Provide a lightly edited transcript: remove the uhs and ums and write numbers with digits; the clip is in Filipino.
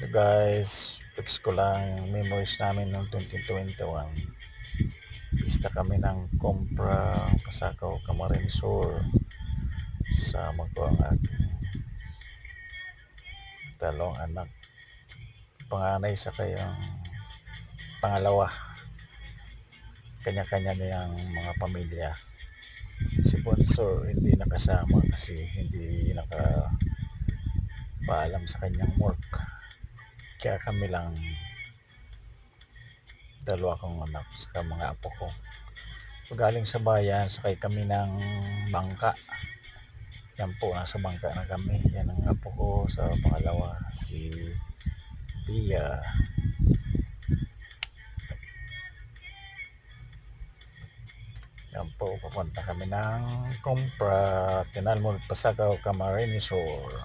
So guys, text ko lang yung memories namin noong 2021. Pista kami ng Compra, Pasakaw, Camarines Sur. Sama ko ang aking dalawang anak. Panganay sa kayang pangalawa. Kanya-kanya niyang mga pamilya. Si Bonso hindi nakasama kasi hindi nakapaalam sa kanyang work. Kaya kami lang dalawa kong anak sa mga apo ko. So, galing sa bayan, sakay kami ng bangka. Yan po, nasa bangka na kami. Yan ang apo ko sa pangalawa, si Pia. Yan po, papunta kami ng Compra, Tinalmol, Pasagaw, Camarines Sur.